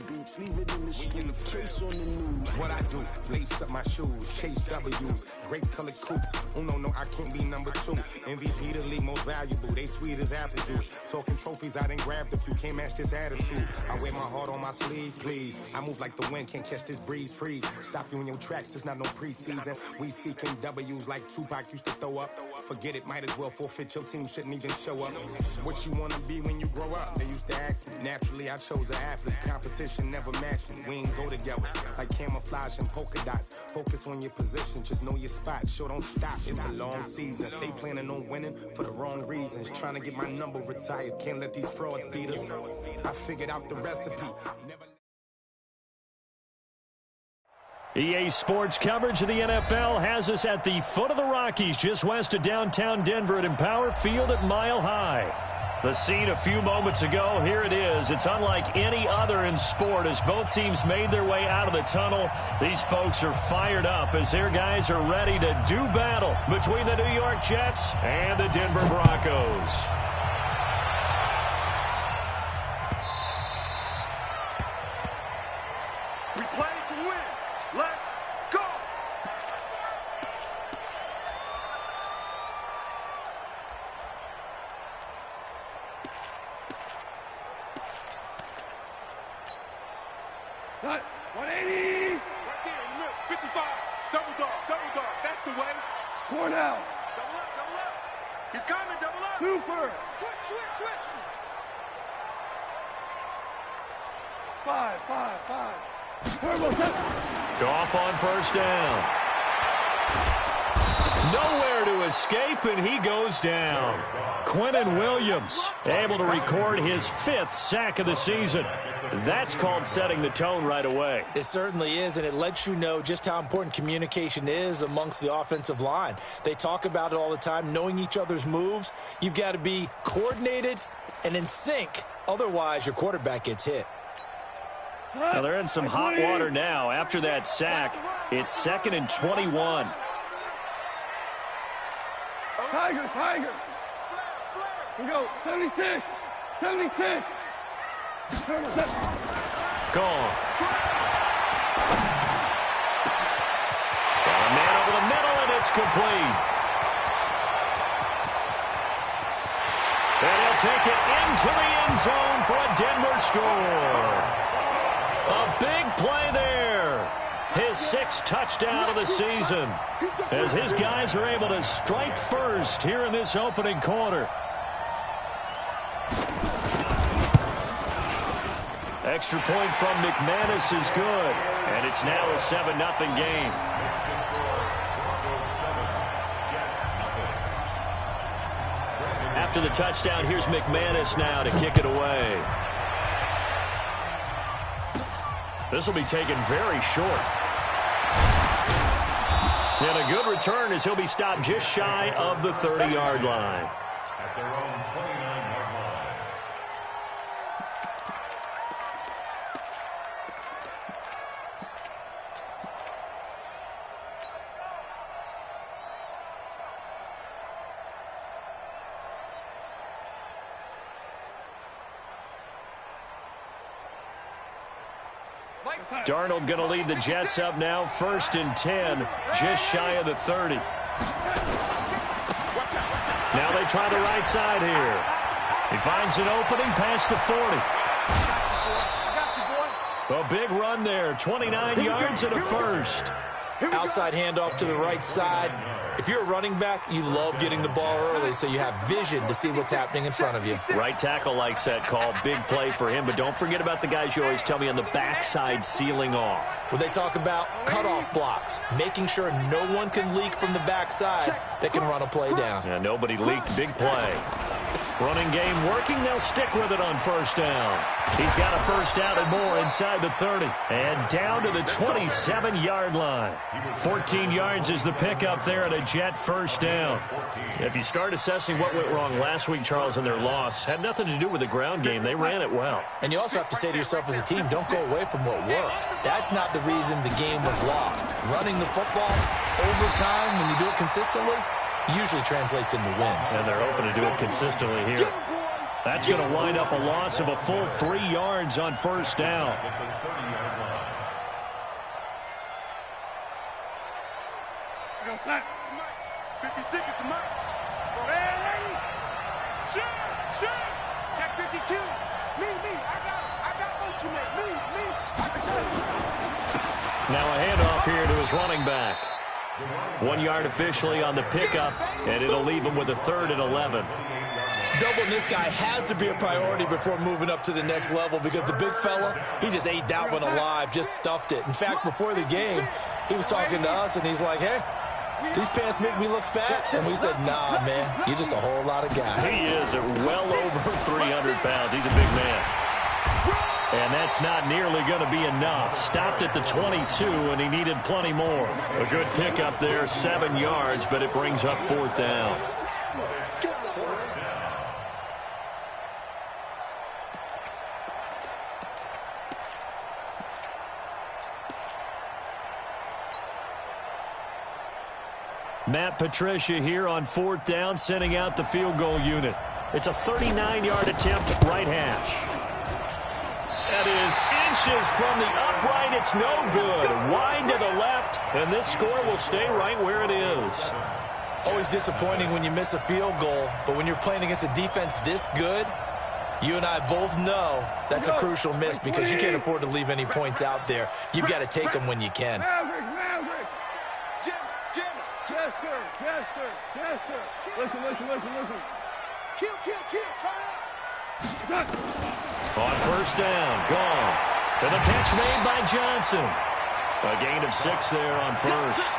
beats, leave it in the street, case on the news. What I do, lace up my shoes, chase W's, great colored coops. Oh no, I can't be number 2. MVP the league most valuable, they sweet as apple juice. Talking trophies, I done grabbed a few, can't match this attitude. I wear my heart on my sleeve, please. I move like the wind, can't catch this breeze, freeze. Stop you in your tracks, it's not no preseason. We seeking W's like Tupac used to throw up. Forget it, might as well forfeit, your team shouldn't even show up. What you wanna be when you grow up? They used to ask me. Naturally, I chose an athlete. Competition never matched me. We ain't go together like camouflage and polka dots. Focus on your position, just know your spot. Sure, don't stop, it's a long season. They planning on winning for the wrong reasons. Trying to get my number retired, can't let these frauds beat us. I figured out the recipe. EA Sports coverage of the NFL has us at the foot of the Rockies, just west of downtown Denver at Empower Field at Mile High. The scene a few moments ago, here it is. It's unlike any other in sport as both teams made their way out of the tunnel. These folks are fired up as their guys are ready to do battle between the New York Jets and the Denver Broncos. We play to win. Let's go! Cut. 180. Right there in the middle. 55. Double dog. That's the way. Cornell. Double up. He's coming, double up. Super. Switch. 5. Turbo set. Goff on first down. Nowhere to escape, and he goes down. Quinnen Williams able to record his 5th sack of the season. That's called setting the tone right away. It certainly is, and it lets you know just how important communication is amongst the offensive line. They talk about it all the time, knowing each other's moves. You've got to be coordinated and in sync. Otherwise, your quarterback gets hit. Now they're in some hot water now. After that sack, it's 2nd and 21. Tiger. Here we go. 76. Gone. Got a man over the middle, and it's complete. And he'll take it into the end zone for a Denver score. A big play there. His 6th touchdown of the season as his guys are able to strike first here in this opening quarter. Extra point from McManus is good, and it's now a 7-0 game. After the touchdown, here's McManus now to kick it away. This will be taken very short. And a good return as he'll be stopped just shy of the 30-yard line. At their own 29-yard line. Darnold going to lead the Jets up now, 1st and 10, just shy of the 30. Now they try the right side here. He finds an opening past the 40. A big run there, 29 yards and a first. Outside handoff to the right side. If you're a running back, you love getting the ball early so you have vision to see what's happening in front of you. Right tackle likes that call. Big play for him, but don't forget about the guys you always tell me on the backside sealing off. Where they talk about cutoff blocks, making sure no one can leak from the backside that can run a play down. Yeah, nobody leaked. Big play. Running game working. They'll stick with it on first down. He's got a first down and more inside the 30. And down to the 27-yard line. 14 yards is the pickup there at a Jet first down. If you start assessing what went wrong last week, Charles, in their loss, had nothing to do with the ground game. They ran it well. And you also have to say to yourself as a team, don't go away from what worked. That's not the reason the game was lost. Running the football over time, when you do it consistently, usually translates into wins. And they're open to do it consistently here. That's going to wind up a loss of a full 3 yards on first down. Go sack. 56 at the mic. Go ahead, lady. Shoot. Check 52. Me. I got motion man. Me. Now a handoff here to his running back. 1 yard officially on the pickup, and it'll leave him with a 3rd and 11. Doubling this guy has to be a priority before moving up to the next level because the big fella, he just ate that one alive, just stuffed it. In fact, before the game, he was talking to us, and he's like, hey, these pants make me look fat. And we said, nah, man, you're just a whole lot of guy. He is at well over 300 pounds. He's a big man. And that's not nearly going to be enough. Stopped at the 22, and he needed plenty more. A good pickup there, 7 yards, but it brings up 4th down. Matt Patricia here on 4th down, sending out the field goal unit. It's a 39-yard attempt, right hash. That is inches from the upright. It's no good. Wide to the left, and this score will stay right where it is. Always disappointing when you miss a field goal, but when you're playing against a defense this good, you and I both know that's a crucial miss because you can't afford to leave any points out there. You've got to take them when you can. Chester. Listen. Kill. Turn up. On first down, gone. And the catch made by Johnson. A gain of 6 there on first.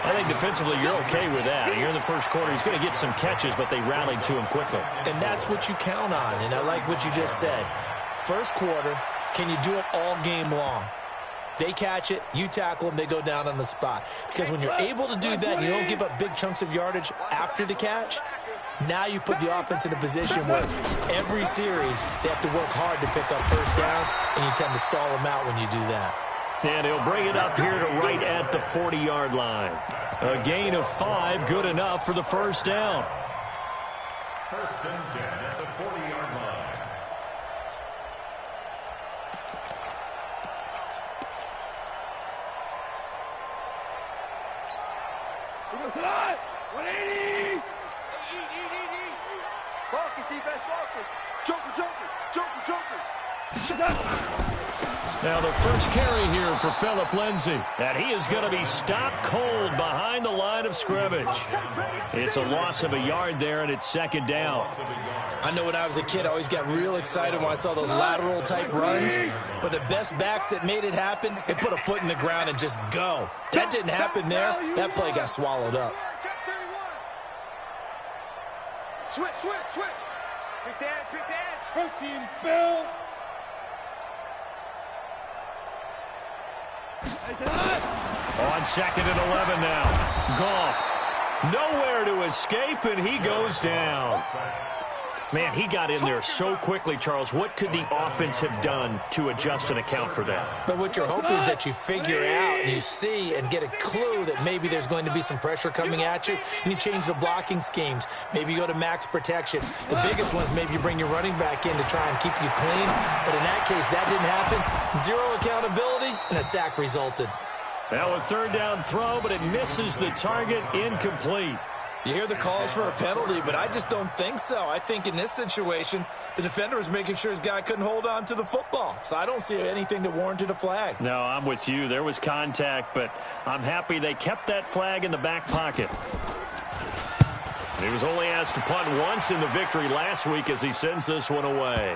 I think defensively you're okay with that. Here in the first quarter, he's going to get some catches, but they rallied to him quickly. And that's what you count on, and I like what you just said. First quarter, can you do it all game long? They catch it, you tackle them, they go down on the spot. Because when you're able to do that and you don't give up big chunks of yardage after the catch, now you put the offense in a position where every series they have to work hard to pick up first downs, and you tend to stall them out when you do that. And he'll bring it up here to right at the 40-yard line. A gain of 5, good enough for the first down. First and 10 at the 40-yard line. Tonight, 180. Focus, defense, focus. Joker. Now the first carry here for Phillip Lindsay. And he is going to be stopped cold behind the line of scrimmage. It's a loss of a yard there, and it's 2nd down. I know when I was a kid, I always got real excited when I saw those lateral-type runs. But the best backs that made it happen, they put a foot in the ground and just go. That didn't happen there. That play got swallowed up. Switch. Quick dance. Protein spill. On 2nd and 11 now. Goff. Nowhere to escape, and he goes down. Man, he got in there so quickly, Charles. What could the offense have done to adjust and account for that? But what you're hoping is that you figure out and you see and get a clue that maybe there's going to be some pressure coming at you, and you change the blocking schemes. Maybe you go to max protection. The biggest one is maybe you bring your running back in to try and keep you clean. But in that case, that didn't happen. 0 accountability, and a sack resulted. Now a 3rd down throw, but it misses the target, incomplete. You hear the calls for a penalty, but I just don't think so. I think in this situation, the defender was making sure his guy couldn't hold on to the football. So I don't see anything that warranted a flag. No, I'm with you. There was contact, but I'm happy they kept that flag in the back pocket. He was only asked to punt once in the victory last week as he sends this one away.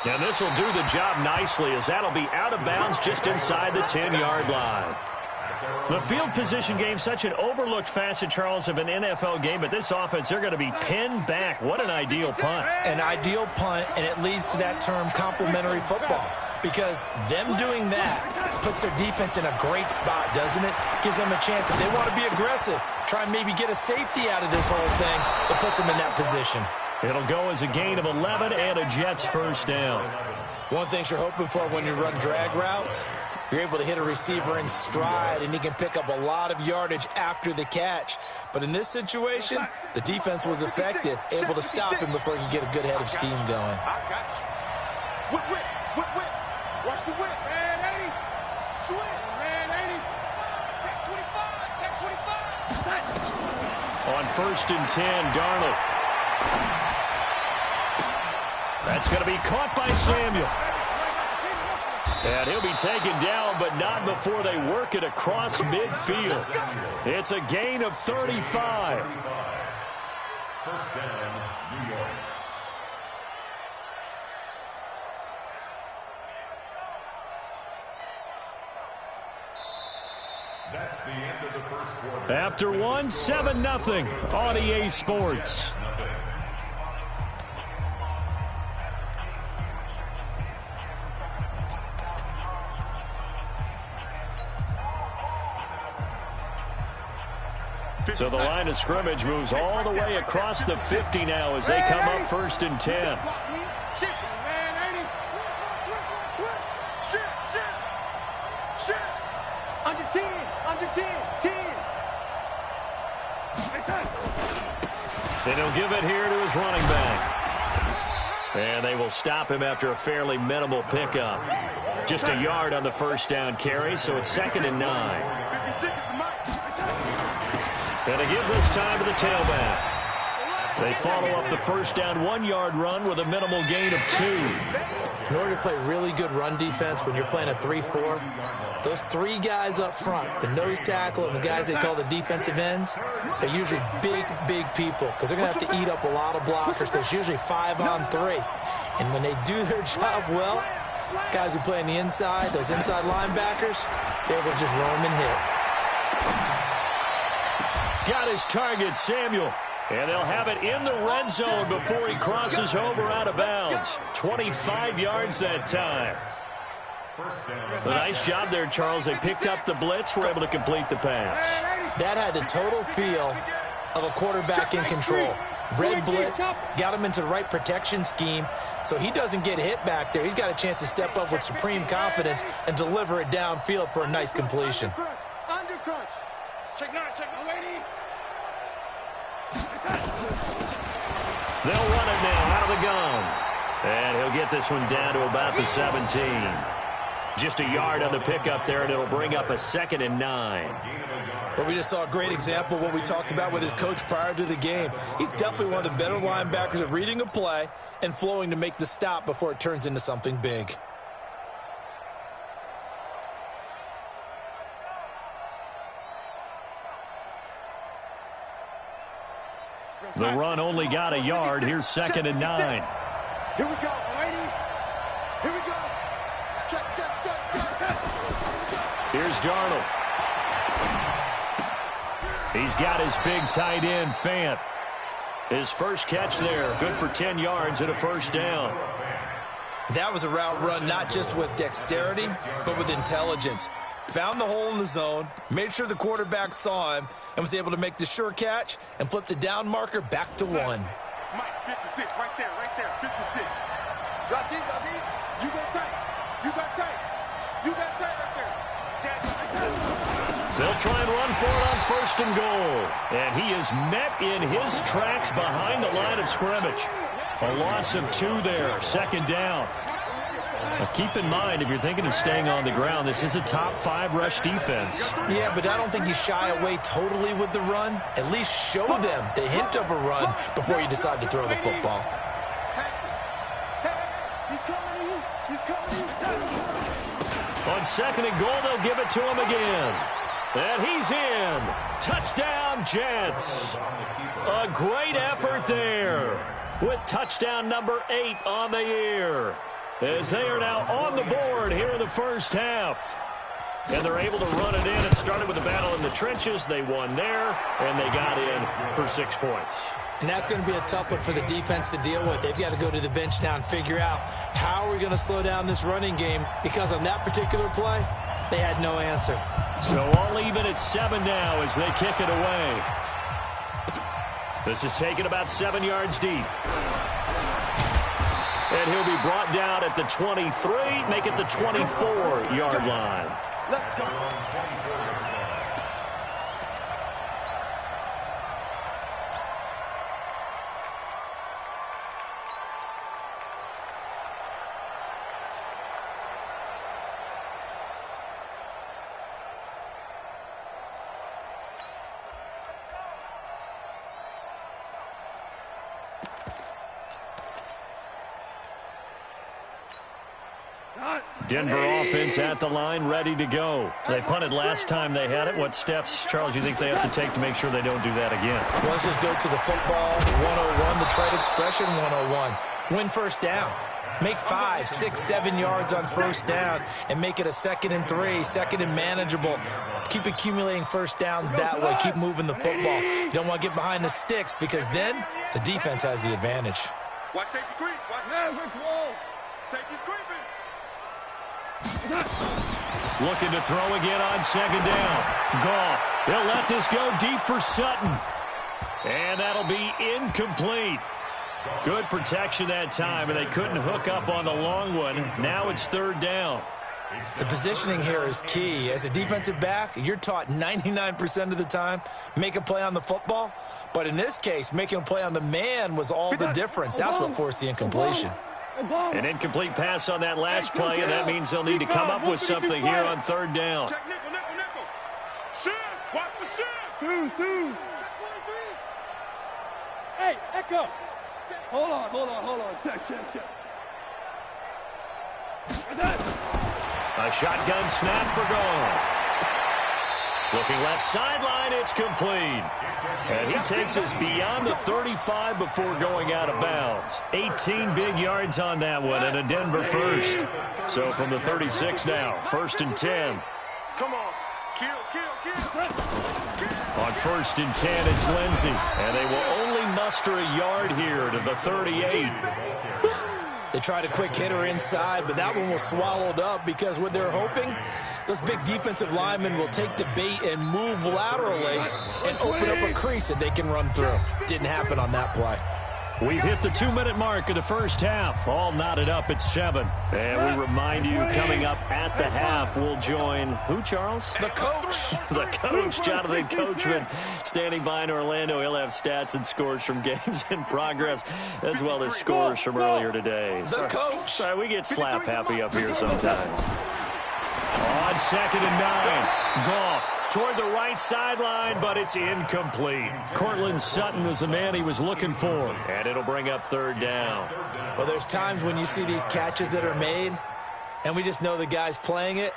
And this will do the job nicely as that'll be out of bounds just inside the 10-yard line. The field position game, such an overlooked facet, Charles, of an NFL game, but this offense, they're going to be pinned back. What an ideal punt. An ideal punt, and it leads to that term complementary football, because them doing that puts their defense in a great spot, doesn't it? Gives them a chance. If they want to be aggressive, try and maybe get a safety out of this whole thing, it puts them in that position. It'll go as a gain of 11 and a Jets first down. One thing you're hoping for when you run drag routes, You're able to hit a receiver in stride, and he can pick up a lot of yardage after the catch. But in this situation, the defense was effective, able to stop him before he could get a good head of steam going. I got you. Whip, whip, whip, whip. Watch the whip, man, 80. Swing, man, 80. Check 25, check 25. On 1st and 10, Darnold. That's going to be caught by Samuel. And he'll be taken down, but not before they work it across midfield. It's a gain of 35. First down, New York. That's the end of the first quarter. After one, 7-0 on EA Sports. So the line of scrimmage moves all the way across the 50 now as they come up 1st and 10. Under 10, under 10, 10. And he'll give it here to his running back. And they will stop him after a fairly minimal pickup. Just a yard on the 1st down carry, so it's 2nd and 9. And they give this time to the tailback. They follow up the 1st down 1-yard run with a minimal gain of 2. In order to play really good run defense when you're playing a 3-4, those 3 guys up front, the nose tackle and the guys they call the defensive ends, they're usually big, big people because they're going to have to eat up a lot of blockers because it's usually 5 on 3. And when they do their job well, guys who play on the inside, those inside linebackers, they're able to just roam and hit. Got his target, Samuel. And they'll have it in the red zone before he crosses over out of bounds. 25 yards that time. A nice job there, Charles. They picked up the blitz, were able to complete the pass. That had the total feel of a quarterback in control. Red blitz, got him into the right protection scheme, so he doesn't get hit back there. He's got a chance to step up with supreme confidence and deliver it downfield for a nice completion. Under crunch. Check 9, lady. They'll run it now out of the gun. And he'll get this one down to about the 17. Just a yard on the pickup there, and it'll bring up a 2nd and 9. But we just saw a great example of what we talked about with his coach prior to the game. He's definitely one of the better linebackers at reading a play and flowing to make the stop before it turns into something big. The run only got a yard. Here's 2nd and 9. Here we go, lady. Here we go. Check. Here's Darnold. He's got his big tight end, Fant. His first catch there, good for 10 yards and a 1st down. That was a route run not just with dexterity, but with intelligence. Found the hole in the zone, made sure the quarterback saw him, and was able to make the sure catch and flip the down marker back to 1. Mike, 56, right there, 56. Drop deep. You got tight right there. They'll try and run for it on 1st and goal. And he is met in his tracks behind the line of scrimmage. A loss of 2 there, 2nd down. Now keep in mind, if you're thinking of staying on the ground, this is a top 5 rush defense. Yeah, but I don't think you shy away totally with the run. At least show them the hint of a run before you decide to throw the football. He's coming to you. On 2nd and goal, they'll give it to him again. And he's in. Touchdown, Jets. A great effort there with touchdown number 8 on the year, as they are now on the board here in the 1st half. And they're able to run it in. It started with a battle in the trenches. They won there, and they got in for 6 points. And that's going to be a tough one for the defense to deal with. They've got to go to the bench now and figure out how are we going to slow down this running game, because on that particular play, they had no answer. So all even at 7 now as they kick it away. This is taken about 7 yards deep. And he'll be brought down at the 23, make it the 24-yard line. Let's go. Denver offense at the line, ready to go. They punted last time they had it. What steps, Charles, you think they have to take to make sure they don't do that again? Well, let's just go to the football 101, the trade expression 101. Win first down. Make 5, 6, 7 yards on first down and make it a 2nd and 3, 2nd and manageable. Keep accumulating first downs that way. Keep moving the football. You don't want to get behind the sticks because then the defense has the advantage. Watch safety creep. Watch that. Safety's creeping. Looking to throw again on 2nd down. Goff. They'll let this go deep for Sutton. And that'll be incomplete. Good protection that time, and they couldn't hook up on the long one. Now it's 3rd down. The positioning here is key. As a defensive back, you're taught 99% of the time, make a play on the football. But in this case, making a play on the man was all the difference. That's what forced the incompletion. An incomplete pass on that last play, and that means they'll need to come up with something here on 3rd down. Check nickel, nickel, nickel. Shift. Watch the shift. Check 43. Hey, Echo. Hold on. Check. A shotgun snap for Goff. Looking left sideline, it's complete. And he takes us beyond the 35 before going out of bounds. 18 big yards on that one and a Denver first. So from the 36 now, 1st and 10. Come on. Kill. On 1st and 10, it's Lindsey. And they will only muster a yard here to the 38. They tried a quick hitter inside, but that one was swallowed up because what they're hoping, those big defensive linemen will take the bait and move laterally and open up a crease that they can run through. Didn't happen on that play. We've hit the 2-minute mark of the first half. All knotted up at 7. And we remind you, coming up at the half, we'll join who, Charles? The coach. The coach, Jonathan Coachman, standing by in Orlando. He'll have stats and scores from games in progress, as well as scores from earlier today. The coach. Sorry, we get slap happy up here sometimes. On 2nd and 9, Goff toward the right sideline, but it's incomplete. Cortland Sutton was the man he was looking for, and it'll bring up 3rd down. Well, there's times when you see these catches that are made, and we just know the guys playing it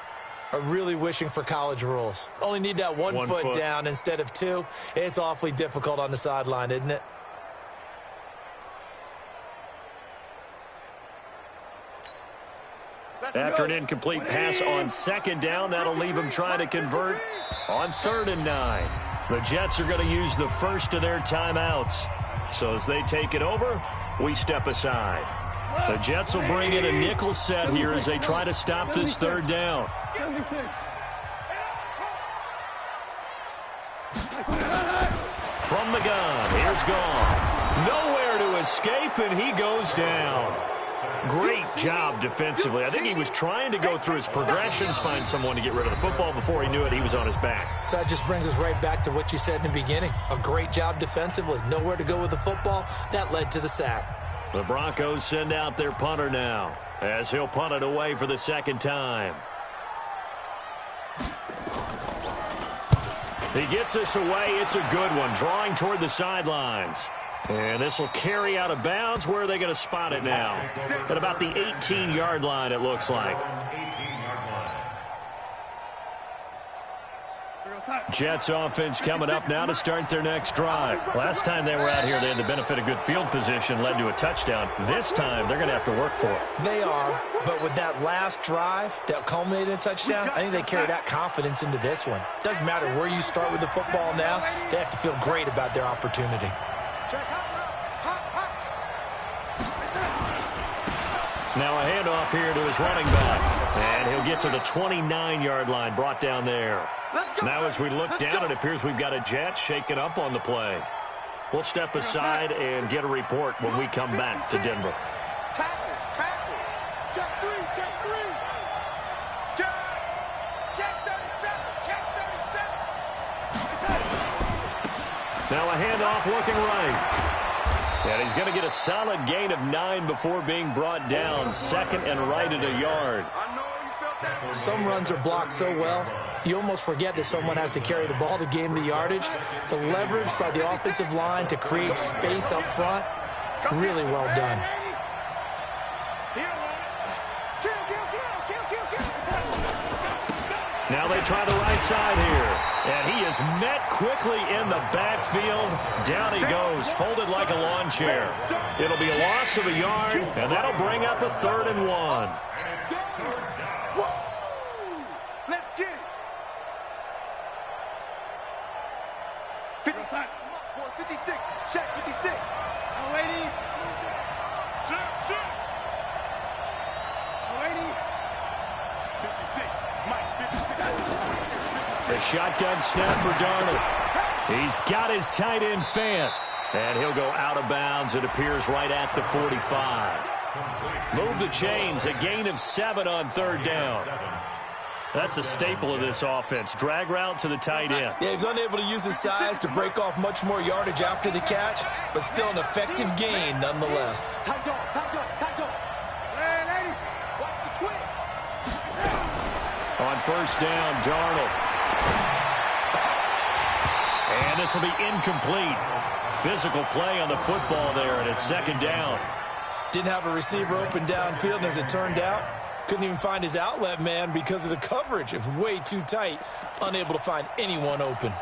are really wishing for college rules. Only need that one foot down instead of 2. It's awfully difficult on the sideline, isn't it? After an incomplete pass on 2nd down, that'll leave them trying to convert on 3rd and 9. The Jets are going to use the first of their timeouts. So as they take it over, we step aside. The Jets will bring in a nickel set here as they try to stop this 3rd down. From the gun, here's Goff. Nowhere to escape, and he goes down. Great job defensively. I think he was trying to go through his progressions, find someone to get rid of the football. Before he knew it, he was on his back. So that just brings us right back to what you said in the beginning. A great job defensively. Nowhere to go with the football. That led to the sack. The Broncos send out their punter now, as he'll punt it away for the 2nd time. He gets this away. It's a good one, drawing toward the sidelines. And this will carry out of bounds. Where are they going to spot it now? At about the 18-yard line, it looks like. Jets offense coming up now to start their next drive. Last time they were out here, they had the benefit of good field position, led to a touchdown. This time, they're going to have to work for it. They are, but with that last drive that culminated in a touchdown, I think they carry that confidence into this one. Doesn't matter where you start with the football now, they have to feel great about their opportunity. Now a handoff here to his running back. And he'll get to the 29-yard line, brought down there. Now as we look down, it appears we've got a Jet shaken up on the play. We'll step aside and get a report when we come back to Denver. Tackles. Check three. Check 37. Check 37. Now a handoff looking right. And he's going to get a solid gain of 9 before being brought down. Second and right at a yard. Some runs are blocked so well, you almost forget that someone has to carry the ball to gain the yardage. The leverage by the offensive line to create space up front, really well done. Now they try the right side here. And he is met quickly in the backfield. Down he goes, folded like a lawn chair. It'll be a loss of a yard, and that'll bring up a 3rd and 1. Let's get it. 56. Check 56. I'm waiting. Shoot. I'm waiting. 56. Mike, 56. The shotgun snap for Darnold. He's got his tight end Fant. And he'll go out of bounds. It appears right at the 45. Move the chains. A gain of 7 on 3rd down. That's a staple of this offense. Drag route to the tight end. Yeah, he's unable to use his size to break off much more yardage after the catch, but still an effective gain nonetheless. Tight dog. Hey, lady. Watch the twist. On 1st down, Darnold. And this will be incomplete. Physical play on the football there, and it's 2nd down. Didn't have a receiver open downfield, and as it turned out, couldn't even find his outlet man because of the coverage. It was way too tight, unable to find anyone open.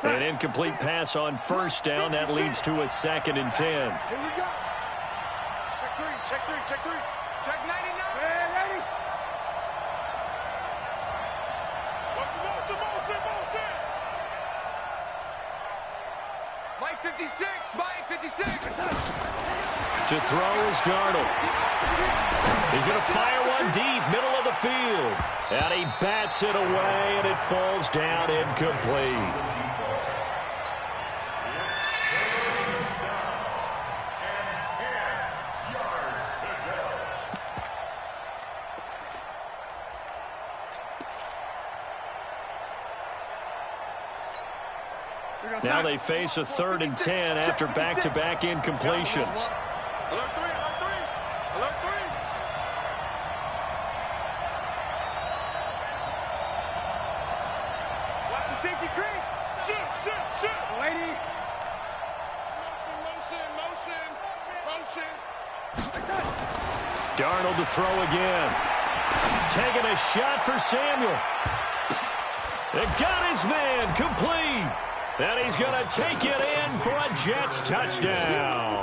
An incomplete pass on 1st down. That leads to a 2nd and 10. Here we go. Check three. Check 99. Hey, lady. Motion. Mike 56. To throw is Darnold. He's going to fire one deep, middle of the field. And he bats it away, and it falls down incomplete. Now they face a 3rd and 10 after back-to-back incompletions. Alert three. Watch the safety creep. Shoot. Lady. Motion. Darnold to throw again. Taking a shot for Samuel. It got his man complete. And he's going to take it in for a Jets touchdown.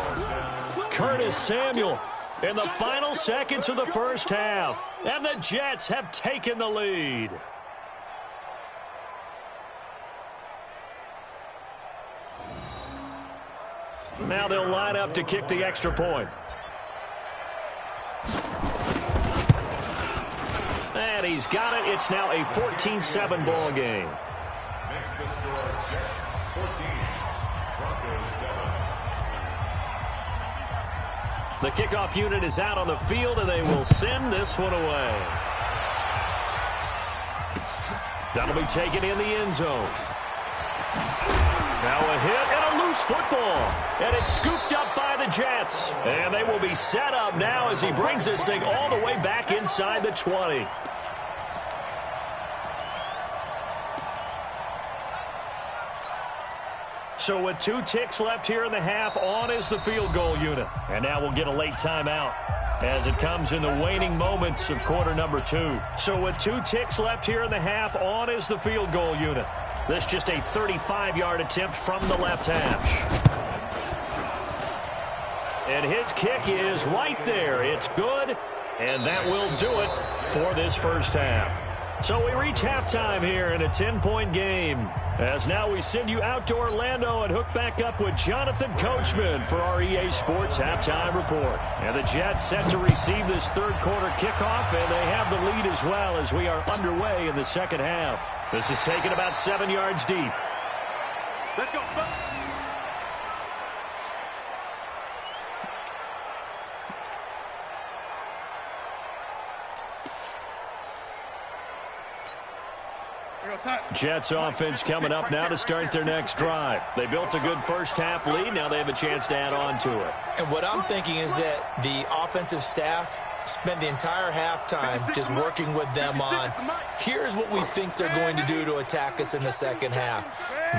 Curtis Samuel in the final seconds of the 1st half. And the Jets have taken the lead. Now they'll line up to kick the extra point. And he's got it. It's now a 14-7 ball game. Makes the score Jets 14, Broncos 7. The kickoff unit is out on the field, and they will send this one away. That'll be taken in the end zone. Now a hit and a loose football. And it's scooped up by the Jets. And they will be set up now as he brings this thing all the way back inside the 20. So with 2 ticks left here in the half, on is the field goal unit. And now we'll get a late timeout as it comes in the waning moments of quarter number 2. So with 2 ticks left here in the half, on is the field goal unit. This just a 35-yard attempt from the left hash. And his kick is right there. It's good, and that will do it for this first half. So we reach halftime here in a 10-point game. As now we send you out to Orlando and hook back up with Jonathan Coachman for our EA Sports Halftime Report. And the Jets set to receive this third quarter kickoff, and they have the lead as well as we are underway in the second half. This is taken about 7 yards deep. Let's go. Jets offense coming up now to start their next drive. They built a good first-half lead. Now they have a chance to add on to it. And what I'm thinking is that the offensive staff spent the entire halftime just working with them on, here's what we think they're going to do to attack us in the second half.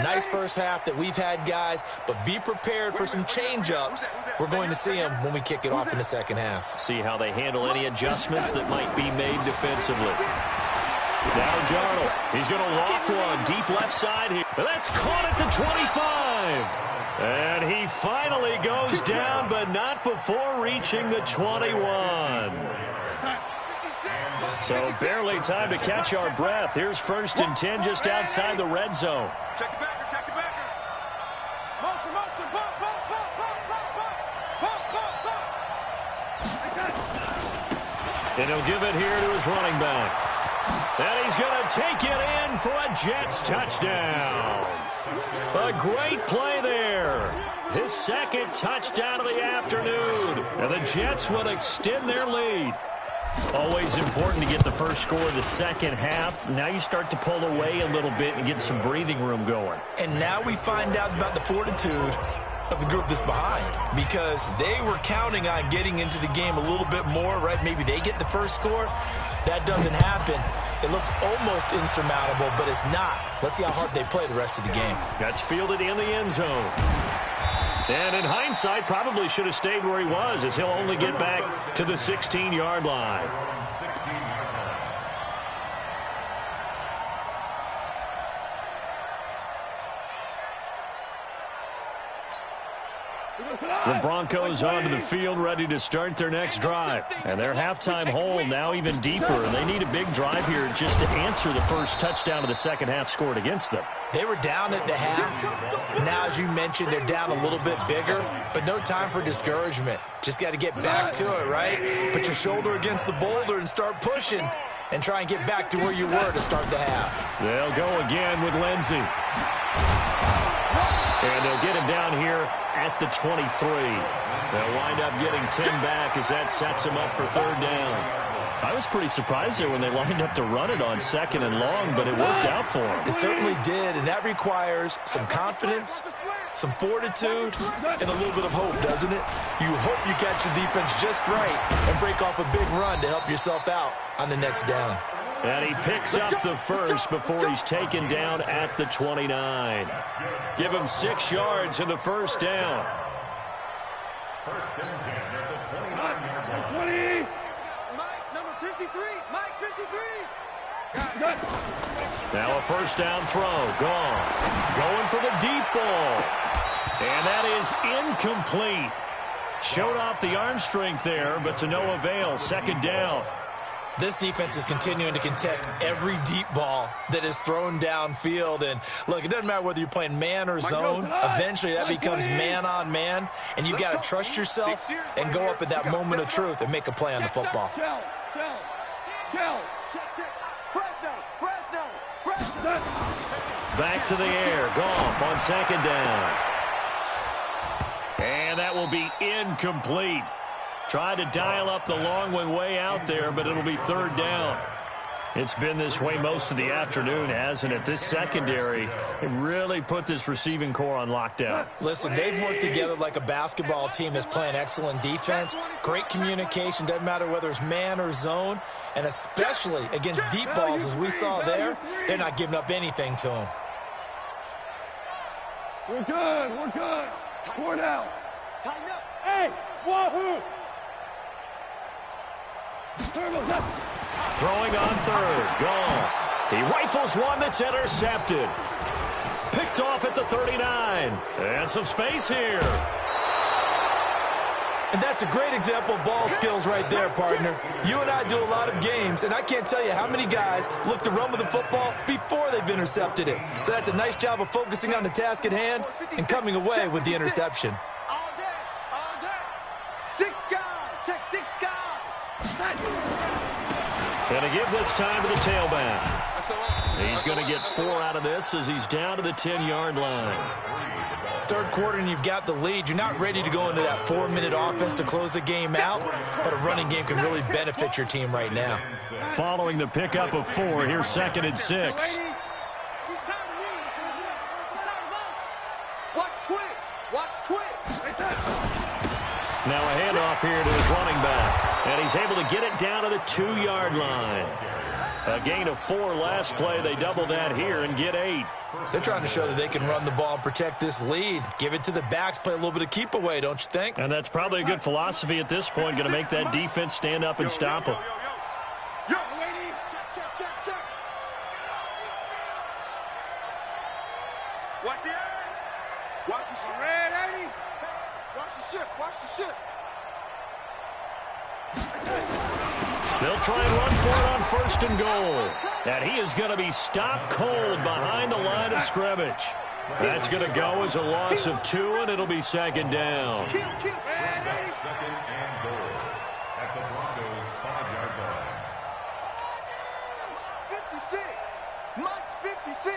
Nice first half that we've had, guys, but be prepared for some change-ups. We're going to see them when we kick it off in the second half. See how they handle any adjustments that might be made defensively. Now Darnold. He's going to loft one deep left side here. That's caught at the 25. And he finally goes down, but not before reaching the 21. So barely time to catch our breath. Here's 1st and 10 just outside the red zone. Check the backer, check the backer. Motion, motion, bump, bump, bump, bump, bump, bump, bump, bump, bump. And he'll give it here to his running back. And he's going to take it in for a Jets touchdown. A great play there. His second touchdown of the afternoon. And the Jets will extend their lead. Always important to get the first score of the second half. Now you start to pull away a little bit and get some breathing room going. And now we find out about the fortitude of the group that's behind, because they were counting on getting into the game a little bit more, right? Maybe they get the first score. That doesn't happen. It looks almost insurmountable, but it's not. Let's see how hard they play the rest of the game. That's fielded in the end zone. And in hindsight, probably should have stayed where he was, as he'll only get back to the 16-yard line. The Broncos onto the field, ready to start their next drive. And their halftime hole now even deeper, and they need a big drive here just to answer the first touchdown of the second half scored against them. They were down at the half. Now, as you mentioned, they're down a little bit bigger, but no time for discouragement. Just got to get back to it, right? Put your shoulder against the boulder and start pushing and try and get back to where you were to start the half. They'll go again with Lindsey. And they'll get him down here at the 23. They'll wind up getting 10 back as that sets him up for third down. I was pretty surprised there when they lined up to run it on 2nd and long, but it worked out for them. It certainly did, and that requires some confidence, some fortitude, and a little bit of hope, doesn't it? You hope you catch the defense just right and break off a big run to help yourself out on the next down. And he picks up the first before he's taken down at the 29. Give him 6 yards in the first down. 1st and 10 at the 29-yard line. 20. Mike, number 53. Mike, 53. Now a first down throw. Gone. Going for the deep ball. And that is incomplete. Showed off the arm strength there, but to no avail. 2nd down. This defense is continuing to contest every deep ball that is thrown downfield. And, look, it doesn't matter whether you're playing man or zone. Eventually that becomes man-on-man, and you've got to trust yourself and go up at that moment of truth and make a play on the football. Back to the air. Goff on 2nd down. And that will be incomplete. Tried to dial up the long one way out there, but it'll be 3rd down. It's been this way most of the afternoon, hasn't it? This secondary, it really put this receiving core on lockdown. Listen, they've worked together like a basketball team that's playing excellent defense. Great communication, doesn't matter whether it's man or zone, and especially against deep balls, as we saw there, they're not giving up anything to them. We're good, we're good. Score now. Tighten up. Hey, wahoo! Throwing on 3rd. Goff. He rifles one that's intercepted. Picked off at the 39. And some space here. And that's a great example of ball skills right there, partner. You and I do a lot of games, and I can't tell you how many guys look to run with the football before they've intercepted it. So that's a nice job of focusing on the task at hand and coming away with the interception. All day, all day. 6 guys, check 6 guys. And to give this time to the tailback. He's going to get 4 out of this as he's down to the 10-yard line. third quarter and you've got the lead, you're not ready to go into that 4-minute offense to close the game out, but a running game can really benefit your team right now. Following the pickup of 4, here's 2nd and 6. Watch twins. Watch twins. Now a handoff here to his running back, and he's able to get it down to the 2-yard line. A gain of 4 last play. They double that here and get 8. They're trying to show that they can run the ball and protect this lead. Give it to the backs, play a little bit of keep away, don't you think? And that's probably a good philosophy at this point, going to make that defense stand up and stop them. Yo, lady. Check. Watch the eye. Watch the ship. Red, lady. Watch the ship. Watch the ship. They'll try and run for it on 1st and goal. And he is going to be stopped cold behind the line of scrimmage. That's going to go as a loss of 2, and it'll be 2nd down. Second and goal at the Broncos' 5-yard line. 56. Mike's 56.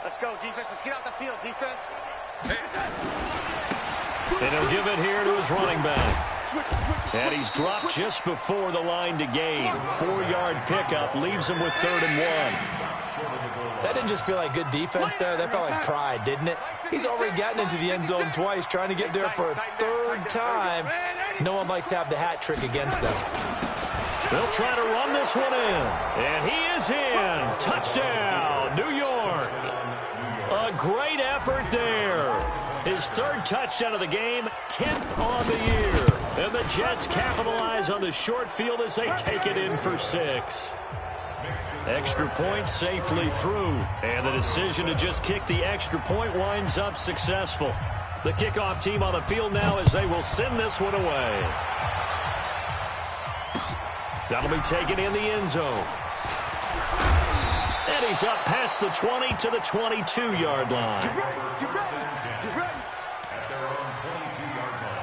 Let's go, defense. Let's get out the field, defense. And he'll give it here to his running back. And he's dropped just before the line to gain. 4-yard pickup leaves him with 3rd and 1. That didn't just feel like good defense there. That felt like pride, didn't it? He's already gotten into the end zone twice, trying to get there for a 3rd time. No one likes to have the hat trick against them. They'll try to run this one in. And he is in. Touchdown, New York. A great effort there. His 3rd touchdown of the game, 10th on the year. And the Jets capitalize on the short field as they take it in for 6. Extra point safely through. And the decision to just kick the extra point winds up successful. The kickoff team on the field now as they will send this one away. That'll be taken in the end zone. And he's up past the 20 to the 22-yard line. Get ready. At their own 22-yard line.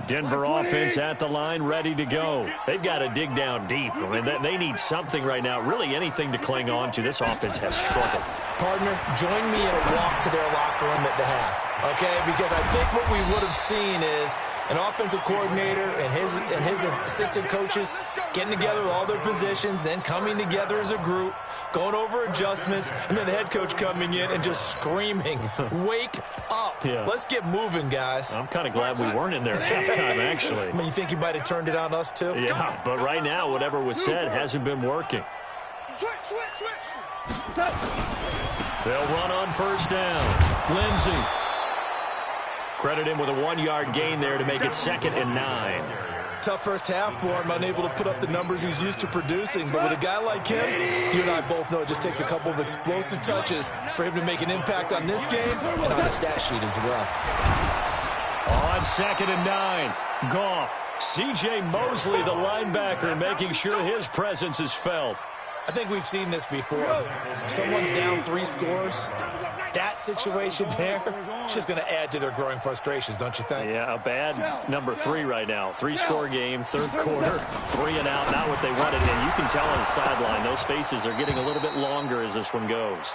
Denver offense at the line, ready to go. They've got to dig down deep. I mean, they need something right now, really anything to cling on to. This offense has struggled. Partner, join me in a walk to their locker room at the half, okay? Because I think what we would have seen is an offensive coordinator and his assistant coaches getting together with all their positions, then coming together as a group, going over adjustments, and then the head coach coming in and just screaming, wake up. Yeah. Let's get moving, guys. I'm kind of glad we weren't in there at halftime, actually. I mean, you think you might have turned it on us, too? Yeah, but right now, whatever was said hasn't been working. Switch. They'll run on 1st down. Lindsey. Credit him with a 1-yard gain there to make it 2nd and 9. Tough first half for him, unable to put up the numbers he's used to producing. But with a guy like him, you and I both know it just takes a couple of explosive touches for him to make an impact on this game and on the stat sheet as well. On 2nd and 9, Goff. C.J. Mosley, the linebacker, making sure his presence is felt. I think we've seen this before. Someone's down 3 scores. That situation there, it's just going to add to their growing frustrations, don't you think? Yeah, a bad number 3 right now. 3-score game, 3rd quarter, 3 and out, not what they wanted. And you can tell on the sideline, those faces are getting a little bit longer as this one goes.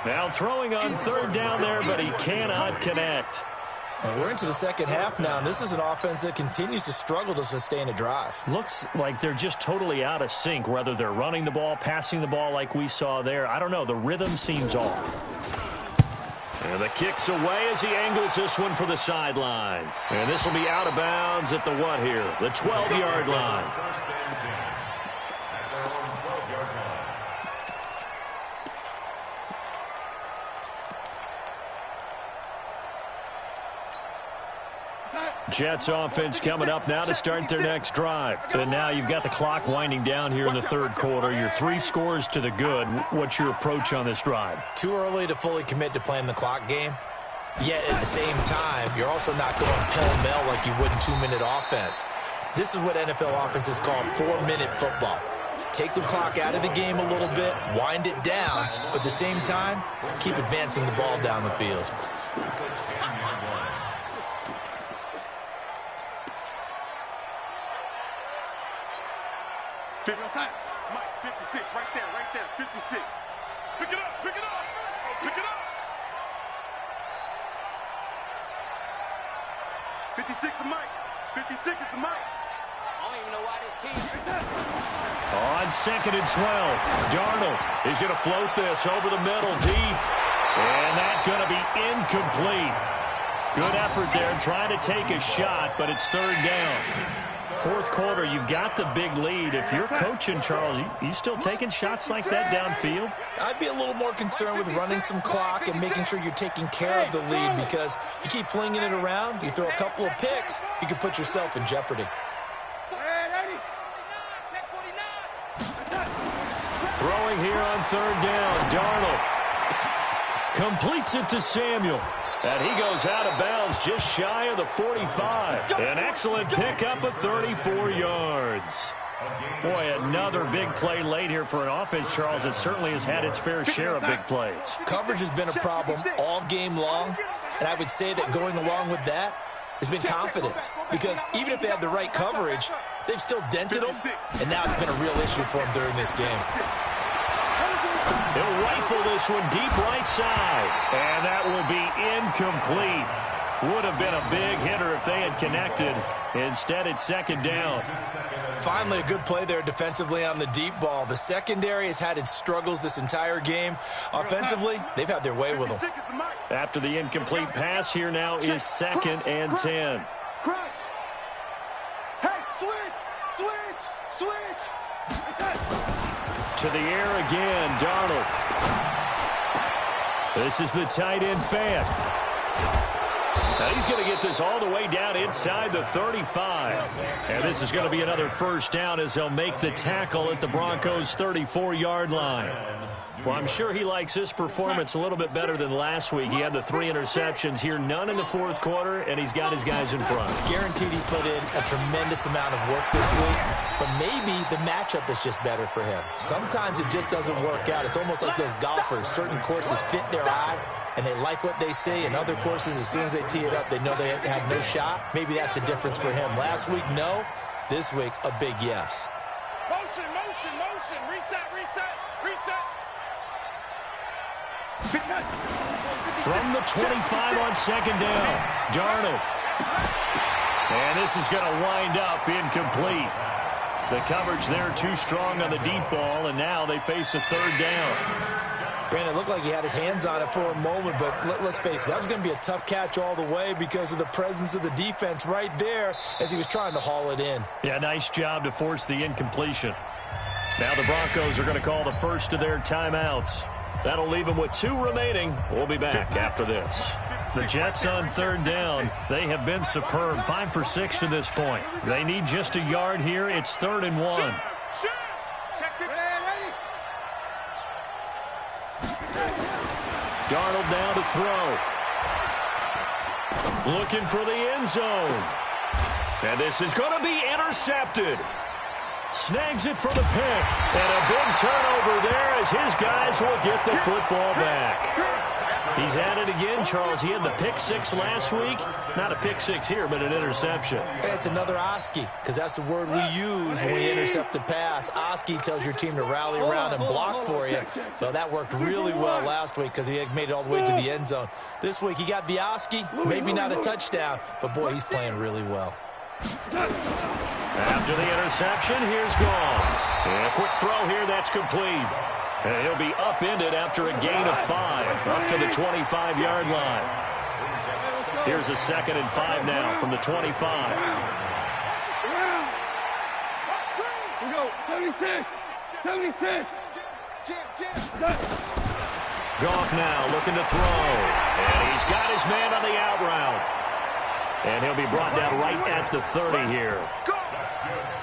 Now throwing on 3rd down there, but he cannot connect. And we're into the second half now, and this is an offense that continues to struggle to sustain a drive. Looks like they're just totally out of sync, whether they're running the ball, passing the ball like we saw there. I don't know. The rhythm seems off. And the kick's away as he angles this one for the sideline. And this will be out of bounds at the what here? The 12-yard line. Jets offense coming up now to start their next drive. And now you've got the clock winding down here in the 3rd quarter. You're 3 scores to the good. What's your approach on this drive? Too early to fully commit to playing the clock game. Yet at the same time, you're also not going pell-mell like you would in 2-minute offense. This is what NFL offenses call 4-minute football. Take the clock out of the game a little bit, wind it down, but at the same time, keep advancing the ball down the field. Mike, 56, right there, 56. Pick it up, pick it up, pick it up. 56 is Mike, 56 is the Mike. I don't even know why this team's... On 2nd and 12, Darnold is going to float this over the middle deep, and that's going to be incomplete. Good effort there, trying to take a shot, but it's 3rd down. 4th quarter, you've got the big lead. If you're coaching, Charles, you still taking shots like that downfield? I'd be a little more concerned with running some clock and making sure you're taking care of the lead, because you keep flinging it around, you throw a couple of picks, you can put yourself in jeopardy. Throwing here on 3rd down, Darnold completes it to Samuel. And he goes out of bounds just shy of the 45. An excellent pickup of 34 yards. Boy, another big play late here for an offense, Charles, that certainly has had its fair share of big plays. Coverage has been a problem all game long, and I would say that going along with that has been confidence. Because even if they had the right coverage, they've still dented them, and now it's been a real issue for them during this game. He'll rifle this one deep right side, and that will be incomplete. Would have been a big hitter if they had connected. Instead, it's 2nd down. Finally, a good play there defensively on the deep ball. The secondary has had its struggles this entire game. Offensively, they've had their way with them. After the incomplete pass, here now is 2nd and 10. Hey, switch. To the air again, Darnold. This is the tight end fan. Now he's going to get this all the way down inside the 35. And this is going to be another 1st down as they'll make the tackle at the Broncos' 34-yard line. Well, I'm sure he likes this performance a little bit better than last week. He had the 3 interceptions here, none in the 4th quarter, and he's got his guys in front. Guaranteed he put in a tremendous amount of work this week, but maybe the matchup is just better for him. Sometimes it just doesn't work out. It's almost like those golfers. Certain courses fit their eye, and they like what they see, and other courses, as soon as they tee it up, they know they have no shot. Maybe that's the difference for him. Last week, no. This week, a big yes. Motion. Reset. From the 25 on 2nd down, Darnold. And this is going to wind up incomplete. The coverage there too strong on the deep ball, and now they face a 3rd down. Brandon, it looked like he had his hands on it for a moment, but let's face it, that was going to be a tough catch all the way because of the presence of the defense right there as he was trying to haul it in. Yeah, nice job to force the incompletion. Now the Broncos are going to call the first of their timeouts. That'll leave them with 2 remaining. We'll be back after this. The Jets on 3rd down. They have been superb. 5 for 6 to this point. They need just a yard here. It's 3rd and 1. Darnold now to throw. Looking for the end zone. And this is going to be intercepted. Snags it for the pick. And a big turnover there as his guys will get the football back. He's at it again, Charles. He had the pick 6 last week. Not a pick 6 here, but an interception. It's another Oski, because that's the word we use when we intercept a pass. Oski tells your team to rally around and block for you. So that worked really well last week because he had made it all the way to the end zone. This week he got the Oski, maybe not a touchdown, but boy, he's playing really well. After the interception, here's Gone. And a quick throw here, that's complete. And he'll be upended after a gain of 5, up to the 25-yard line. Here's a 2nd and 5 now from the 25. We go, 76. Goff now looking to throw. And he's got his man on the out route. And he'll be brought down right at the 30 here.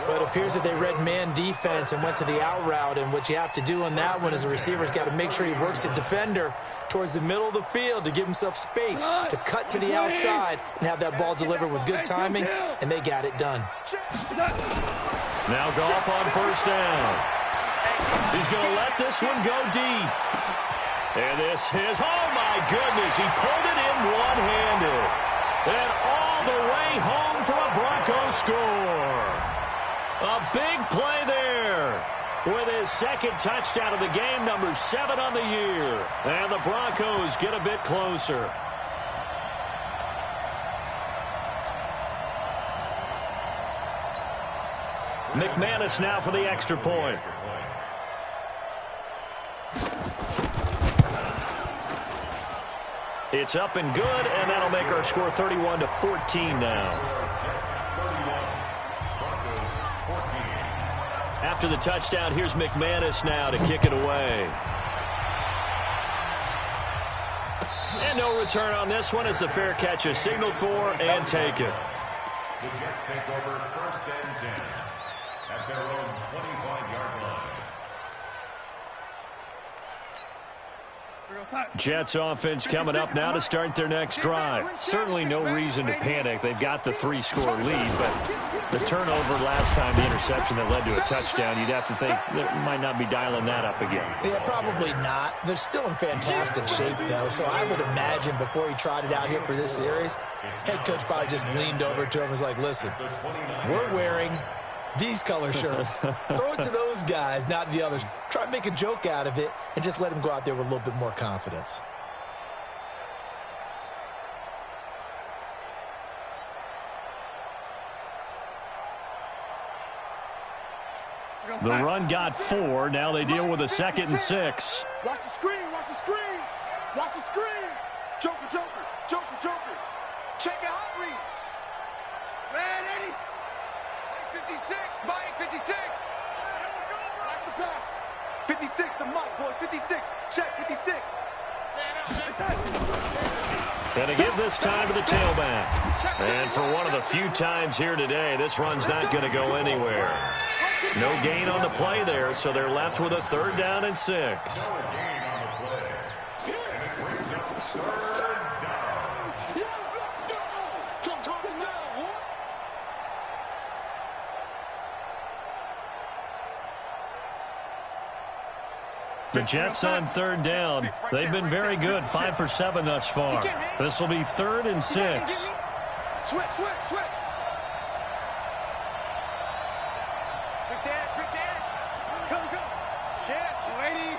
But it appears that they read man defense and went to the out route. And what you have to do on that one is the receiver's got to make sure he works the defender towards the middle of the field to give himself space to cut to the outside and have that ball delivered with good timing. And they got it done. Now Goff on 1st down. He's going to let this one go deep. And this is, oh my goodness, he pulled it in him one-handed. And all the way home for a Broncos score. A big play there. With his second touchdown of the game, number 7 on the year. And the Broncos get a bit closer. McManus now for the extra point. It's up and good, and that'll make our score 31-14 now. After the touchdown, here's McManus now to kick it away. And no return on this one as the fair catch is signaled for and taken. The Jets take over 1st and 10 at their own 25-yard line. Jets offense coming up now to start their next drive. Certainly no reason to panic. They've got the 3-score lead, but the turnover last time, the interception that led to a touchdown, you'd have to think they might not be dialing that up again. Yeah, probably not. They're still in fantastic shape, though, so I would imagine before he tried it out here for this series, head coach probably just leaned over to him and was like, listen, we're wearing these color shirts. Throw it to those guys, not the others. Try and make a joke out of it and just let him go out there with a little bit more confidence. The run got 4. Now they deal with a 2nd and 6. Watch the screen. Watch the screen. Watch the screen. Joker, Joker, Joker, Joker. Check it out, read. Man, Eddie. 56, Mike, 56. Watch the pass. 56, the Mike, boys. 56. Check, 56. Going to give this time to the tailback. And for one of the few times here today, this run's not going to go anywhere. No gain on the play there, so they're left with a 3rd down and 6. The Jets on 3rd down. They've been very good, 5 for 7 thus far. This will be 3rd and 6. Switch. Quick dance. Go. Jets, lady.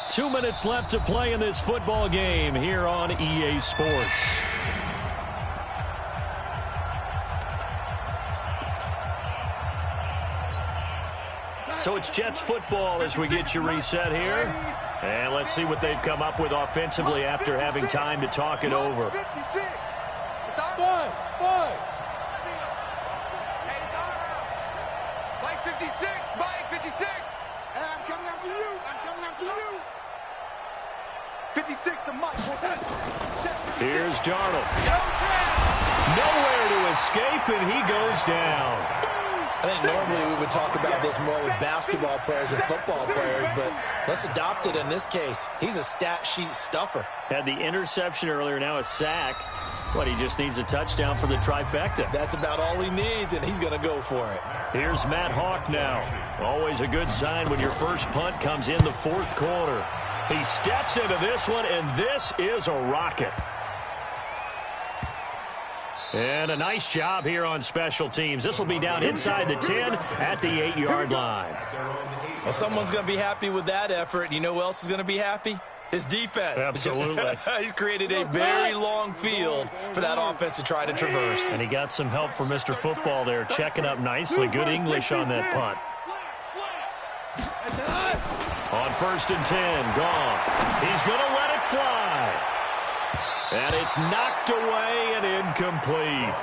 2 minutes left to play in this football game here on EA Sports. So it's Jets football as we get you reset here. And let's see what they've come up with offensively after having time to talk it over. 56. It's all Boy. Hey, it's all around. Mike 56. Mike 56. Hey, I'm coming after you. 56 to Mike. What's that? Here's Darnold. Nowhere to escape, and he goes down. I think normally we would talk about this more with basketball players and football players, but let's adopt it in this case. He's a stat sheet stuffer. Had the interception earlier, now a sack. What, he just needs a touchdown for the trifecta. That's about all he needs, and he's going to go for it. Here's Matt Hawk now. Always a good sign when your first punt comes in the 4th quarter. He steps into this one, and this is a rocket. And a nice job here on special teams. This will be down inside the 10 at the 8-yard line. Well, someone's going to be happy with that effort. You know who else is going to be happy? His defense. Absolutely. He's created a very long field for that offense to try to traverse. And he got some help from Mr. Football there, checking up nicely. Good English on that punt. On 1st and 10, Goff. He's going to let it fly. And it's knocked away and incomplete.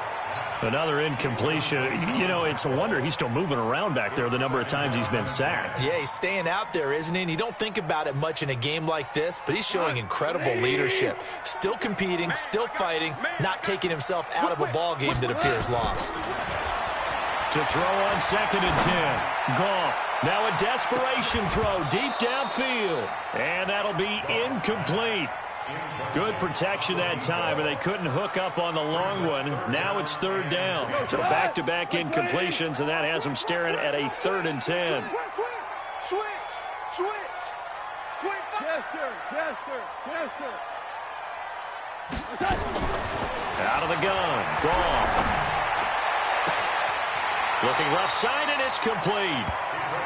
Another incompletion. You know, it's a wonder he's still moving around back there the number of times he's been sacked. Yeah, he's staying out there, isn't he? And you don't think about it much in a game like this, but he's showing incredible leadership. Still competing, still fighting, not taking himself out of a ball game that appears lost. To throw on 2nd and 10. Goff. Now a desperation throw deep downfield. And that'll be incomplete. Good protection that time, but they couldn't hook up on the long one. Now it's 3rd down. So back-to-back incompletions, and that has them staring at a 3rd and 10. Switch. Yes, sir. Out of the gun. Gone. Looking left side, and it's complete.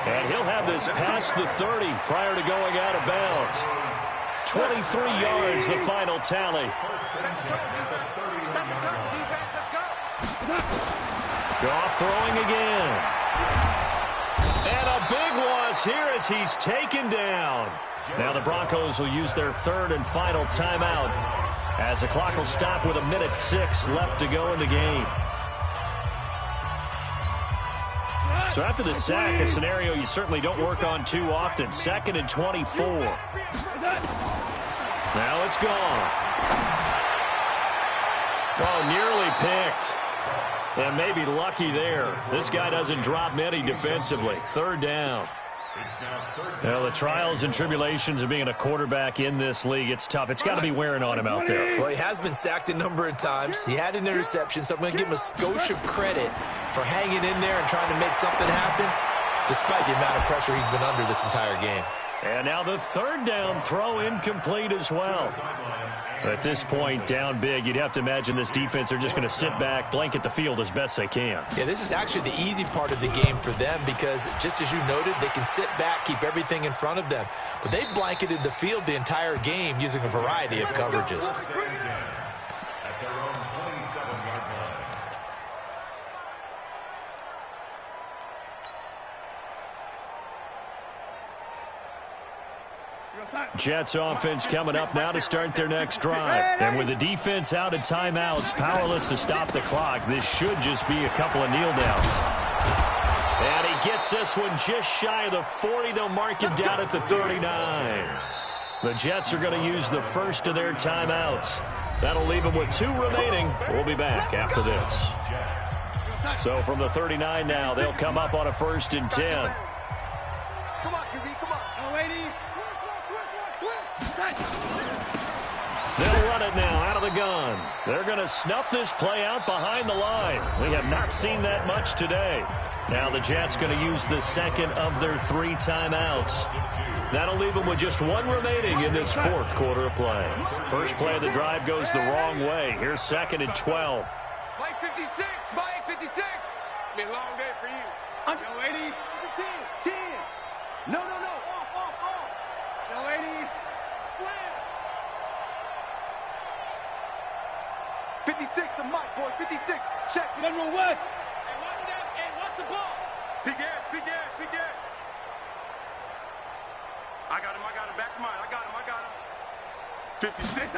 And he'll have this past the 30 prior to going out of bounds. 23 yards, the final tally. Goff throwing again. And a big loss here as he's taken down. Now the Broncos will use their third and final timeout as the clock will stop with 1:06 left to go in the game. So after the sack, a scenario you certainly don't work on too often. 2nd and 24. Now it's gone. Oh, nearly picked. And maybe lucky there. This guy doesn't drop many defensively. 3rd down. Well, the trials and tribulations of being a quarterback in this league, it's tough. It's got to be wearing on him out there. Well, he has been sacked a number of times. He had an interception, so I'm going to give him a skosh of credit for hanging in there and trying to make something happen, despite the amount of pressure he's been under this entire game. And now the 3rd down throw incomplete as well. At this point, down big, you'd have to imagine this defense are just going to sit back, blanket the field as best they can. Yeah, this is actually the easy part of the game for them because, just as you noted, they can sit back, keep everything in front of them. But they blanketed the field the entire game using a variety of coverages. At their own 27-yard line. Jets offense coming up now to start their next drive. And with the defense out of timeouts, powerless to stop the clock, this should just be a couple of kneel downs. And he gets this one just shy of the 40. They'll mark him down at the 39. The Jets are going to use the first of their timeouts. That'll leave them with 2 remaining. We'll be back after this. So from the 39 now, they'll come up on a 1st and 10. Come on, QB, come on. Oh, lady. They'll run it now out of the gun. They're going to snuff this play out behind the line. We have not seen that much today. Now the Jets going to use the 2nd of their 3 timeouts. That'll leave them with just 1 remaining in this 4th quarter of play. First play of the drive goes the wrong way. Here's 2nd and 12. Mike 56, Mike 56. It's been a long day for you. Yo, lady. 10. No. Off. Yo, lady. Slam. 56 to Mike, boys. 56. Check. General West. Hey, watch that. Hey, watch the ball. Big ass. I got him. Back to mine. I got him. 56.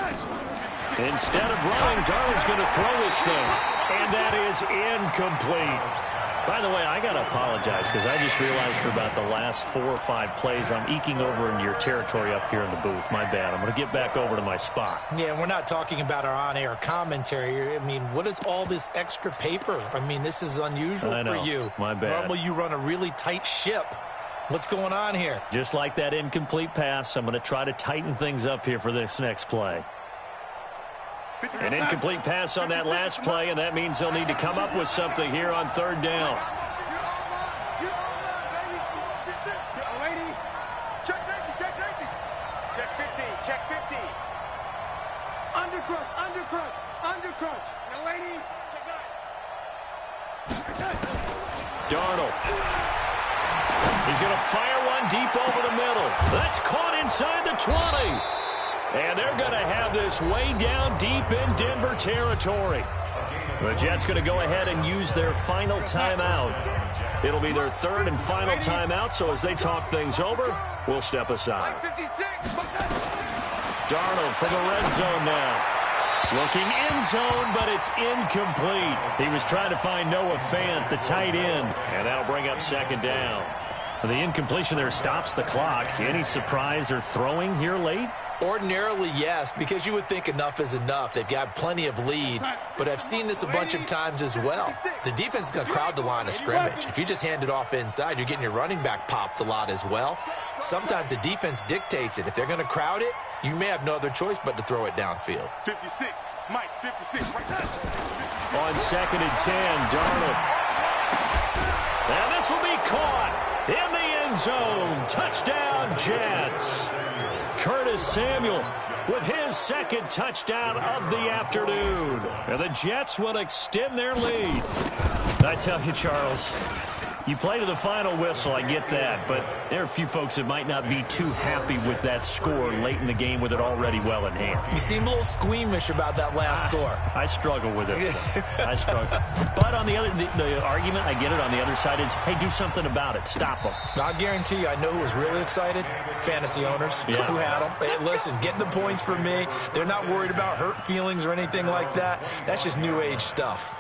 Instead of running, Darnold's going to throw this thing. And that is incomplete. By the way, I got to apologize because I just realized for about the last 4 or 5 plays, I'm eking over into your territory up here in the booth. My bad. I'm going to get back over to my spot. Yeah, we're not talking about our on-air commentary. I mean, what is all this extra paper? I mean, this is unusual for you. My bad. Normally, you run a really tight ship. What's going on here? Just like that incomplete pass, I'm going to try to tighten things up here for this next play. An incomplete pass on that last play, and that means they'll need to come up with something here on 3rd down. Check safety. Check 50. Undercrunch. Yo, lady. Check out. Darnold. He's going to fire one deep over the middle. That's caught inside the 20. And they're going to have this way down deep in Denver territory. The Jets going to go ahead and use their final timeout. It'll be their 3rd and final timeout, so as they talk things over, we'll step aside. Darnold for the red zone now. Looking end zone, but it's incomplete. He was trying to find Noah Fant, the tight end, and that'll bring up 2nd down. The incompletion there stops the clock. Any surprise they're throwing here late? Ordinarily, yes, because you would think enough is enough. They've got plenty of lead, but I've seen this a bunch of times as well. The defense is going to crowd the line of scrimmage. If you just hand it off inside, you're getting your running back popped a lot as well. Sometimes the defense dictates it. If they're going to crowd it, you may have no other choice but to throw it downfield. 56, Mike, 56, right there. On 2nd and 10, Darnold. And this will be caught in the end zone. Touchdown, Jets. Curtis Samuel with his second touchdown of the afternoon. And the Jets will extend their lead. I tell you, Charles, you play to the final whistle, I get that, but there are a few folks that might not be too happy with that score late in the game with it already well in hand. You seem a little squeamish about that last score. I struggle with it. I struggle. But on the other, the argument, I get it, on the other side is, hey, do something about it. Stop them. I'll guarantee you, I know who was really excited. Fantasy owners who had them. Hey, listen, getting the points for me. They're not worried about hurt feelings or anything like that. That's just new age stuff.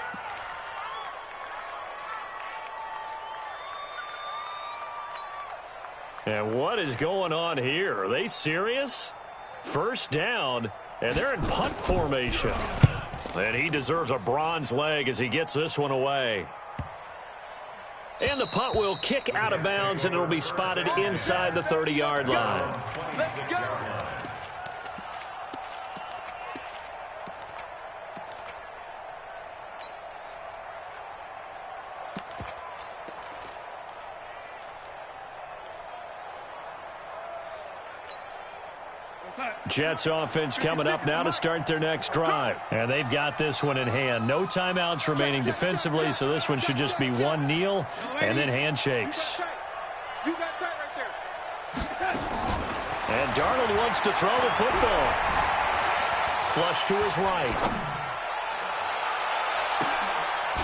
And what is going on here? Are they serious? First down, and they're in punt formation. And he deserves a bronze leg as he gets this one away. And the punt will kick out of bounds, and it'll be spotted inside the 30-yard line. Let's go. Jets offense coming up now to start their next drive. And they've got this one in hand. No timeouts remaining defensively, so this one should just be one kneel and then handshakes. You got tight right there. And Darnold wants to throw the football. Flush to his right.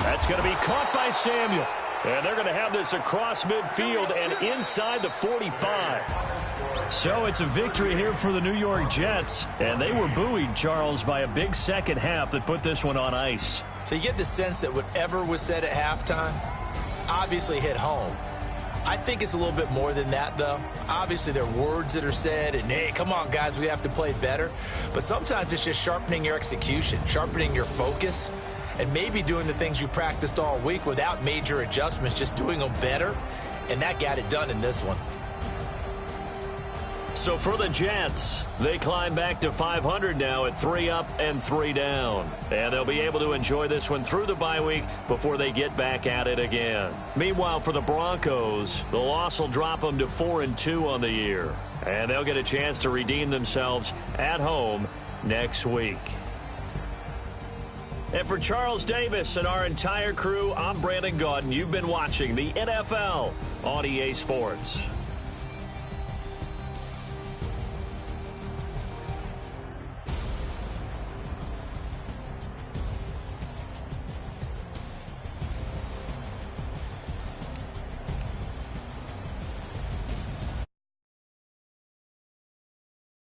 That's going to be caught by Samuel. And they're going to have this across midfield and inside the 45. So it's a victory here for the New York Jets. And they were buoyed, Charles, by a big second half that put this one on ice. So you get the sense that whatever was said at halftime obviously hit home. I think it's a little bit more than that, though. Obviously, there are words that are said, and, hey, come on, guys, we have to play better. But sometimes it's just sharpening your execution, sharpening your focus, and maybe doing the things you practiced all week without major adjustments, just doing them better. And that got it done in this one. So for the Jets, they climb back to 500 now at 3 up and 3 down. And they'll be able to enjoy this one through the bye week before they get back at it again. Meanwhile, for the Broncos, the loss will drop them to 4-2 on the year. And they'll get a chance to redeem themselves at home next week. And for Charles Davis and our entire crew, I'm Brandon Gaudin. You've been watching the NFL on EA Sports.